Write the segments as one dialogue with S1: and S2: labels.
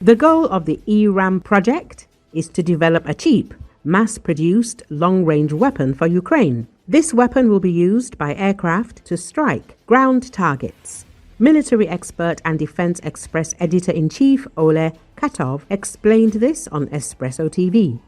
S1: The goal of the ERAM project is to develop a cheap, mass-produced long-range weapon for Ukraine. This weapon will be used by aircraft to strike ground targets. Military expert and Defense Express editor-in-chief Ole Katov explained this on Espresso TV.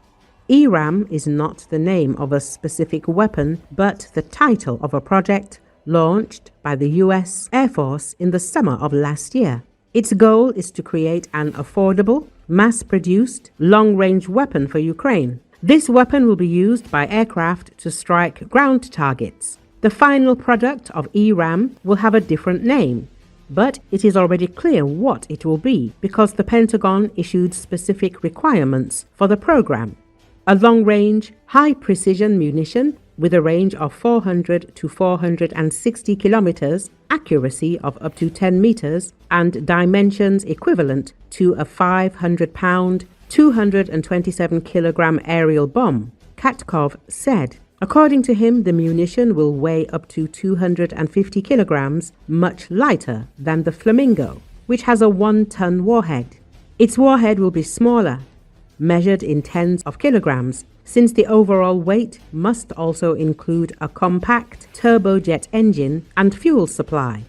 S1: ERAM is not the name of a specific weapon, but the title of a project launched by the US Air Force in the summer of last year. Its goal is to create an affordable, mass-produced, long-range weapon for Ukraine. This weapon will be used by aircraft to strike ground targets. The final product of ERAM will have a different name, but it is already clear what it will be because the Pentagon issued specific requirements for the program. A long-range, high-precision munition with a range of 400 to 460 kilometers, accuracy of up to 10 meters, and dimensions equivalent to a 500-pound, 227-kilogram aerial bomb, Katkov said. According to him, the munition will weigh up to 250 kilograms, much lighter than the Flamingo, which has a 1-ton warhead. Its warhead will be smaller, measured in tens of kilograms, since the overall weight must also include a compact turbojet engine and fuel supply.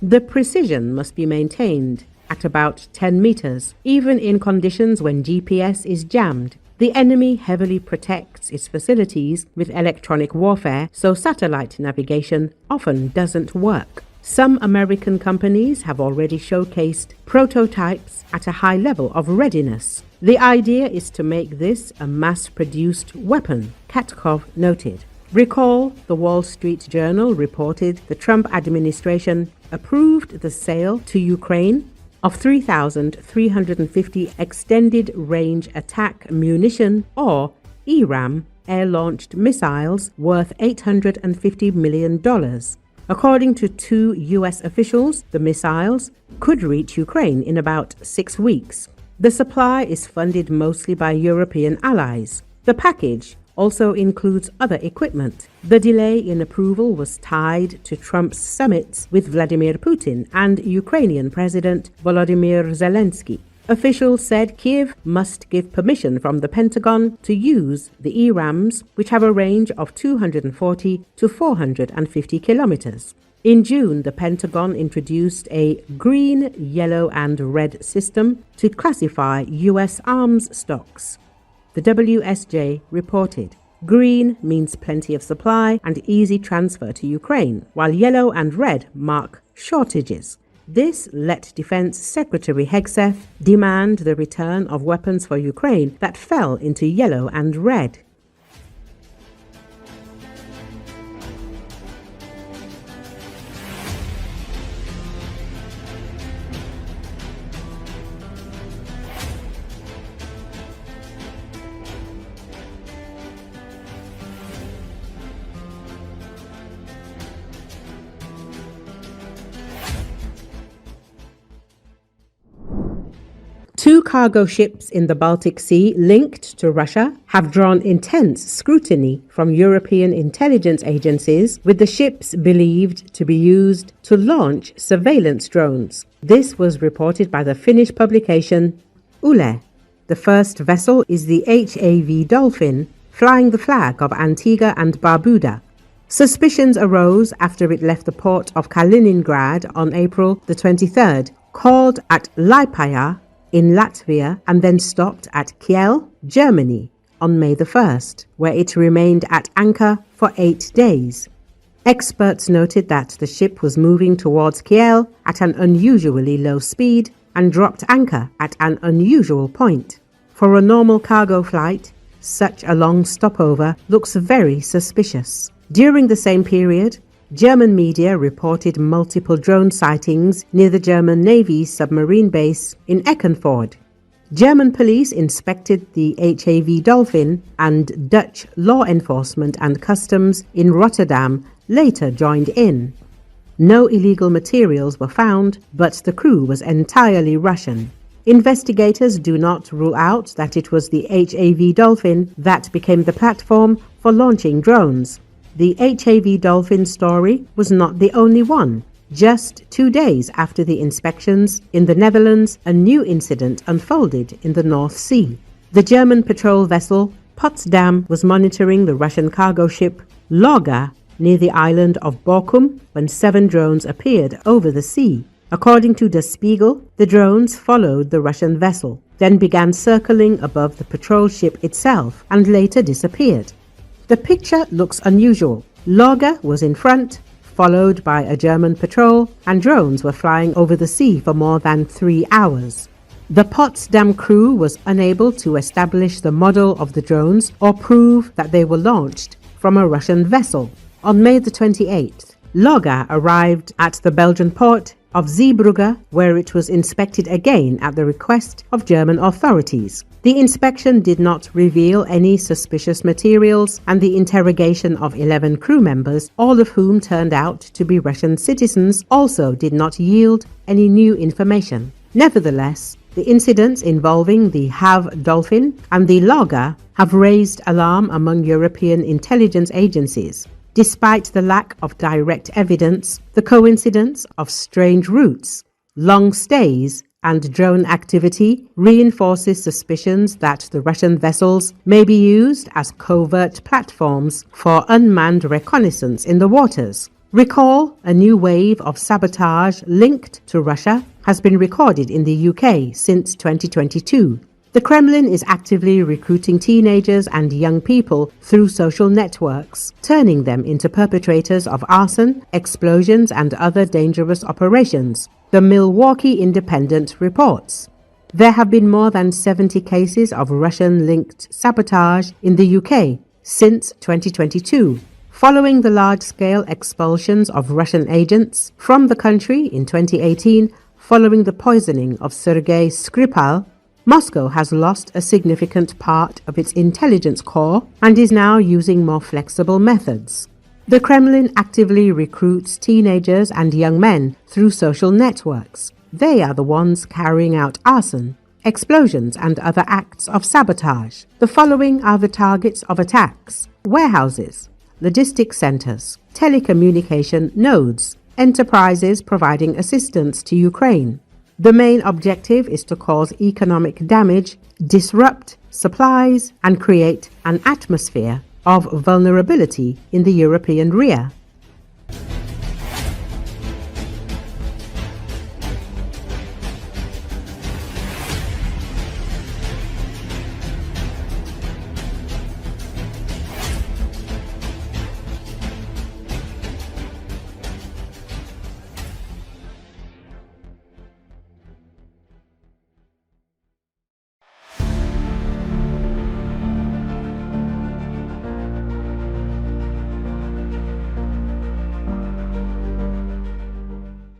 S1: The precision must be maintained at about 10 meters, even in conditions when GPS is jammed. The enemy heavily protects its facilities with electronic warfare, so satellite navigation often doesn't work. Some American companies have already showcased prototypes at a high level of readiness. The idea is to make this a mass-produced weapon, Katkov noted. Recall, the Wall Street Journal reported the Trump administration approved the sale to Ukraine of 3,350 extended range attack munition, or ERAM, air-launched missiles worth $850 million. According to 2 US officials, the missiles could reach Ukraine in about 6 weeks. The supply is funded mostly by European allies. The package also includes other equipment. The delay in approval was tied to Trump's summits with Vladimir Putin and Ukrainian President Volodymyr Zelensky. Officials said Kiev must give permission from the Pentagon to use the ERAMs, which have a range of 240 to 450 kilometers. In June, the Pentagon introduced a green, yellow, and red system to classify US arms stocks. The WSJ reported. Green means plenty of supply and easy transfer to Ukraine, while yellow and red mark shortages. This let Defense Secretary Hegseth demand the return of weapons for Ukraine that fell into yellow and red. Two cargo ships in the Baltic Sea linked to Russia have drawn intense scrutiny from European intelligence agencies, with the ships believed to be used to launch surveillance drones. This was reported by the Finnish publication Yle. The first vessel is the HAV Dolphin, flying the flag of Antigua and Barbuda. Suspicions arose after it left the port of Kaliningrad on April the 23rd, called at Liepāja in Latvia, and then stopped at Kiel, Germany, on May the 1st, where it remained at anchor for 8 days. Experts noted that the ship was moving towards Kiel at an unusually low speed and dropped anchor at an unusual point. For a normal cargo flight, such a long stopover looks very suspicious. During the same period, German media reported multiple drone sightings near the German Navy's submarine base in Eckernford. German police inspected the HAV Dolphin, and Dutch law enforcement and customs in Rotterdam later joined in. No illegal materials were found, but the crew was entirely Russian. Investigators do not rule out that it was the HAV Dolphin that became the platform for launching drones. The HAV Dolphin story was not the only one. Just 2 days after the inspections in the Netherlands, a new incident unfolded in the North Sea. The German patrol vessel Potsdam was monitoring the Russian cargo ship Lager near the island of Borkum when 7 drones appeared over the sea. According to Der Spiegel, the drones followed the Russian vessel, then began circling above the patrol ship itself and later disappeared. The picture looks unusual. Lager was in front, followed by a German patrol, and drones were flying over the sea for more than 3 hours. The Potsdam crew was unable to establish the model of the drones or prove that they were launched from a Russian vessel. On May the 28th, Lager arrived at the Belgian port of Zeebrugge, where it was inspected again at the request of German authorities. The inspection did not reveal any suspicious materials, and the interrogation of 11 crew members, all of whom turned out to be Russian citizens, also did not yield any new information. Nevertheless, the incidents involving the Have Dolphin and the Lager have raised alarm among European intelligence agencies. Despite the lack of direct evidence, the coincidence of strange routes, long stays, and drone activity reinforces suspicions that the Russian vessels may be used as covert platforms for unmanned reconnaissance in the waters. Recall, a new wave of sabotage linked to Russia has been recorded in the UK since 2022. The Kremlin is actively recruiting teenagers and young people through social networks, turning them into perpetrators of arson, explosions, and other dangerous operations, the Milwaukee Independent reports. There have been more than 70 cases of Russian-linked sabotage in the UK since 2022, following the large-scale expulsions of Russian agents from the country in 2018 following the poisoning of Sergei Skripal. Moscow has lost a significant part of its intelligence corps and is now using more flexible methods. The Kremlin actively recruits teenagers and young men through social networks. They are the ones carrying out arson, explosions, and other acts of sabotage. The following are the targets of attacks: warehouses, logistics centers, telecommunication nodes, enterprises providing assistance to Ukraine. The main objective is to cause economic damage, disrupt supplies, and create an atmosphere of vulnerability in the European rear.